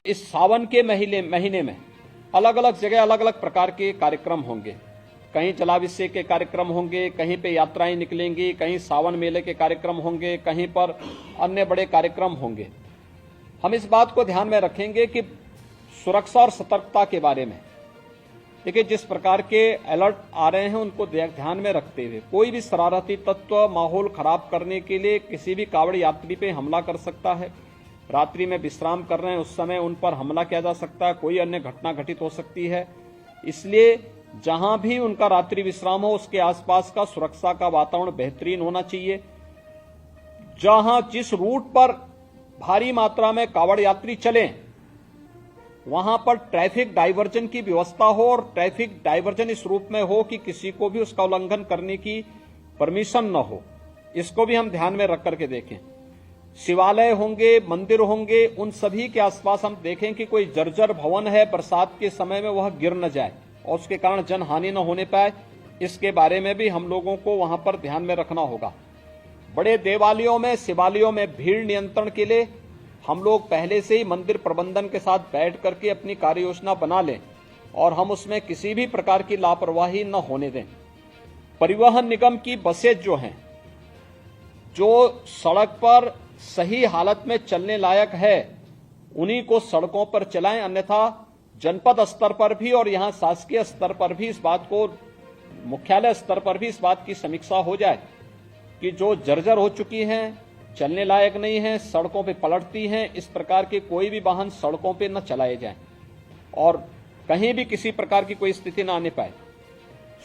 इस सावन के महीने में अलग अलग जगह अलग अलग प्रकार के कार्यक्रम होंगे। कहीं जलाभिषेक के कार्यक्रम होंगे, कहीं पे यात्राएं निकलेंगी, कहीं सावन मेले के कार्यक्रम होंगे, कहीं पर अन्य बड़े कार्यक्रम होंगे। हम इस बात को ध्यान में रखेंगे कि सुरक्षा और सतर्कता के बारे में देखिए, जिस प्रकार के अलर्ट आ रहे हैं उनको ध्यान में रखते हुए कोई भी शरारती तत्व माहौल खराब करने के लिए किसी भी कांवड़ यात्री पे हमला कर सकता है। रात्रि में विश्राम कर रहे हैं उस समय उन पर हमला किया जा सकता है, कोई अन्य घटना घटित हो सकती है। इसलिए जहां भी उनका रात्रि विश्राम हो उसके आसपास का सुरक्षा का वातावरण बेहतरीन होना चाहिए। जहां जिस रूट पर भारी मात्रा में कांवड़ यात्री चलें वहां पर ट्रैफिक डायवर्जन की व्यवस्था हो, और ट्रैफिक डायवर्जन इस रूप में हो कि किसी को भी उसका उल्लंघन करने की परमिशन न हो। इसको भी हम ध्यान में रख करके देखें। शिवालय होंगे, मंदिर होंगे, उन सभी के आसपास हम देखें कि कोई जर्जर भवन है, बरसात के समय में वह गिर न जाए और उसके कारण जनहानि न होने पाए। इसके बारे में भी हम लोगों को वहां पर ध्यान में रखना होगा। बड़े देवालयों में, शिवालयों में भीड़ नियंत्रण के लिए हम लोग पहले से ही मंदिर प्रबंधन के साथ बैठ करके अपनी कार्य योजना बना लें और हम उसमें किसी भी प्रकार की लापरवाही न होने दें। परिवहन निगम की बसें जो हैं, जो सड़क पर सही हालत में चलने लायक है, उन्हीं को सड़कों पर चलाएं। अन्यथा जनपद स्तर पर भी और यहां शासकीय स्तर पर भी इस बात को, मुख्यालय स्तर पर भी इस बात की समीक्षा हो जाए कि जो जर्जर हो चुकी हैं, चलने लायक नहीं है, सड़कों पे पलटती हैं, इस प्रकार के कोई भी वाहन सड़कों पे न चलाए जाएं और कहीं भी किसी प्रकार की कोई स्थिति न आने पाए।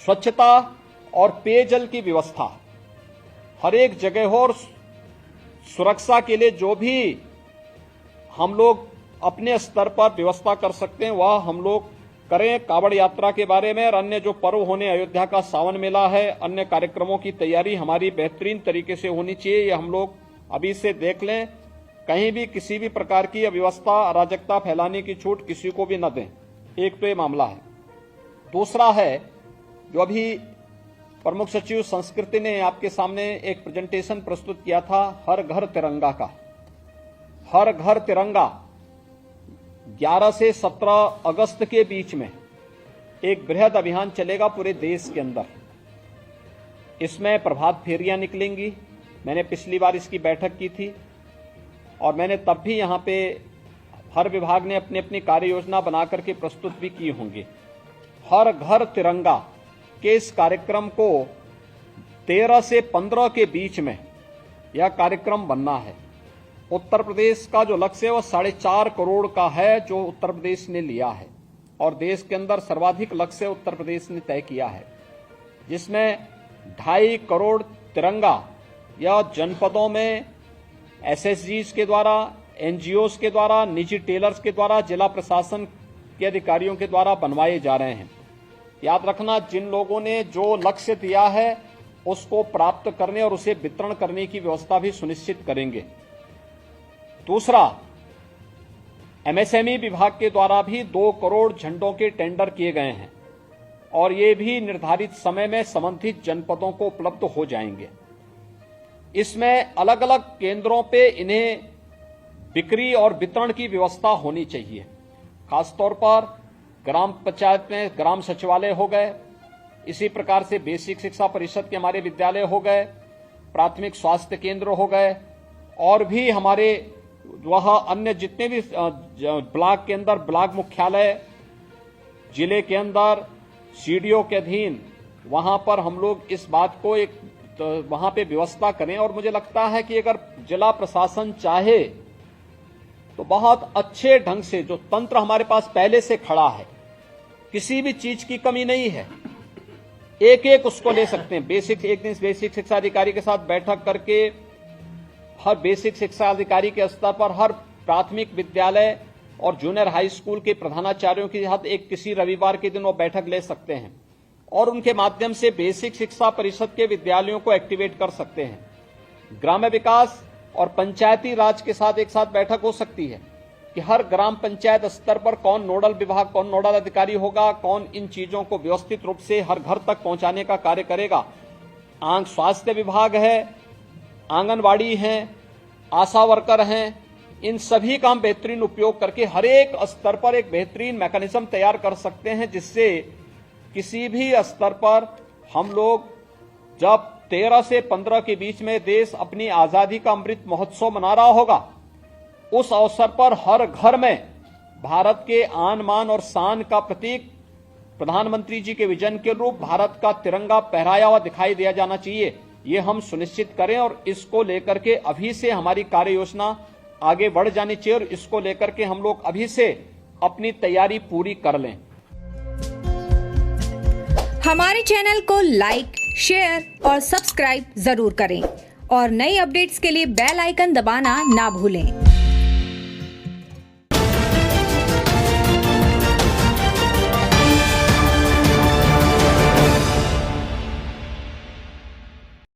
स्वच्छता और पेयजल की व्यवस्था हर एक जगह हो और सुरक्षा के लिए जो भी हम लोग अपने स्तर पर व्यवस्था कर सकते हैं वह हम लोग करें। कांवड़ यात्रा के बारे में और अन्य जो पर्व होने, अयोध्या का सावन मेला है, अन्य कार्यक्रमों की तैयारी हमारी बेहतरीन तरीके से होनी चाहिए। ये हम लोग अभी से देख लें, कहीं भी किसी भी प्रकार की अव्यवस्था, अराजकता फैलाने की छूट किसी को भी न दें। एक तो ये मामला है। दूसरा है, जो अभी प्रमुख सचिव संस्कृति ने आपके सामने एक प्रेजेंटेशन प्रस्तुत किया था, हर घर तिरंगा का। हर घर तिरंगा 11 से 17 अगस्त के बीच में एक बृहद अभियान चलेगा पूरे देश के अंदर। इसमें प्रभात फेरियां निकलेंगी। मैंने पिछली बार इसकी बैठक की थी और मैंने तब भी यहां पे हर विभाग ने अपनी अपनी कार्य योजना बना करके प्रस्तुत भी की होंगी। हर घर तिरंगा के इस कार्यक्रम को 13 से 15 के बीच में यह कार्यक्रम बनना है। उत्तर प्रदेश का जो लक्ष्य है वह 4.5 करोड़ का है, जो उत्तर प्रदेश ने लिया है, और देश के अंदर सर्वाधिक लक्ष्य उत्तर प्रदेश ने तय किया है, जिसमें 2.5 करोड़ तिरंगा या जनपदों में एसएसजीज के द्वारा, एनजीओज के द्वारा, निजी टेलर्स के द्वारा, जिला प्रशासन के अधिकारियों के द्वारा बनवाए जा रहे हैं। याद रखना, जिन लोगों ने जो लक्ष्य दिया है उसको प्राप्त करने और उसे वितरण करने की व्यवस्था भी सुनिश्चित करेंगे। दूसरा, एमएसएमई विभाग के द्वारा भी 2 करोड़ झंडों के टेंडर किए गए हैं और ये भी निर्धारित समय में संबंधित जनपदों को उपलब्ध हो जाएंगे। इसमें अलग अलग केंद्रों पे इन्हें बिक्री और वितरण की व्यवस्था होनी चाहिए। खासतौर पर ग्राम पंचायत में ग्राम सचिवालय हो गए, इसी प्रकार से बेसिक शिक्षा परिषद के हमारे विद्यालय हो गए, प्राथमिक स्वास्थ्य केंद्र हो गए, और भी हमारे वह अन्य जितने भी ब्लॉक के अंदर ब्लॉक मुख्यालय, जिले के अंदर सीडीओ के अधीन, वहां पर हम लोग इस बात को एक वहां पे व्यवस्था करें। और मुझे लगता है कि अगर जिला प्रशासन चाहे तो बहुत अच्छे ढंग से जो तंत्र हमारे पास पहले से खड़ा है, किसी भी चीज की कमी नहीं है, एक एक उसको ले सकते हैं। एक दिन बेसिक शिक्षा अधिकारी के साथ बैठक करके हर बेसिक शिक्षा अधिकारी के स्तर पर हर प्राथमिक विद्यालय और जूनियर हाई स्कूल के प्रधानाचार्यों के साथ एक किसी रविवार के दिन वो बैठक ले सकते हैं और उनके माध्यम से बेसिक शिक्षा परिषद के विद्यालयों को एक्टिवेट कर सकते हैं। ग्राम्य विकास और पंचायती राज के साथ एक साथ बैठक हो सकती है कि हर ग्राम पंचायत स्तर पर कौन नोडल विभाग, कौन नोडल अधिकारी होगा, कौन इन चीजों को व्यवस्थित रूप से हर घर तक पहुंचाने का कार्य करेगा। स्वास्थ्य विभाग है, आंगनवाड़ी हैं, आशा वर्कर हैं, इन सभी का हम बेहतरीन उपयोग करके हर एक स्तर पर एक बेहतरीन मैकेनिज्म तैयार कर सकते हैं, जिससे किसी भी स्तर पर हम लोग जब 13 से 15 के बीच में देश अपनी आजादी का अमृत महोत्सव मना रहा होगा, उस अवसर पर हर घर में भारत के आन मान और शान का प्रतीक प्रधानमंत्री जी के विजन के रूप भारत का तिरंगा फहराया हुआ दिखाई दिया जाना चाहिए। ये हम सुनिश्चित करें और इसको लेकर के अभी से हमारी कार्य योजना आगे बढ़ जानी चाहिए और इसको लेकर के हम लोग अभी से अपनी तैयारी पूरी कर लें। हमारे चैनल को लाइक, शेयर और सब्सक्राइब जरूर करें और नई अपडेट्स के लिए बेल आइकन दबाना ना भूलें।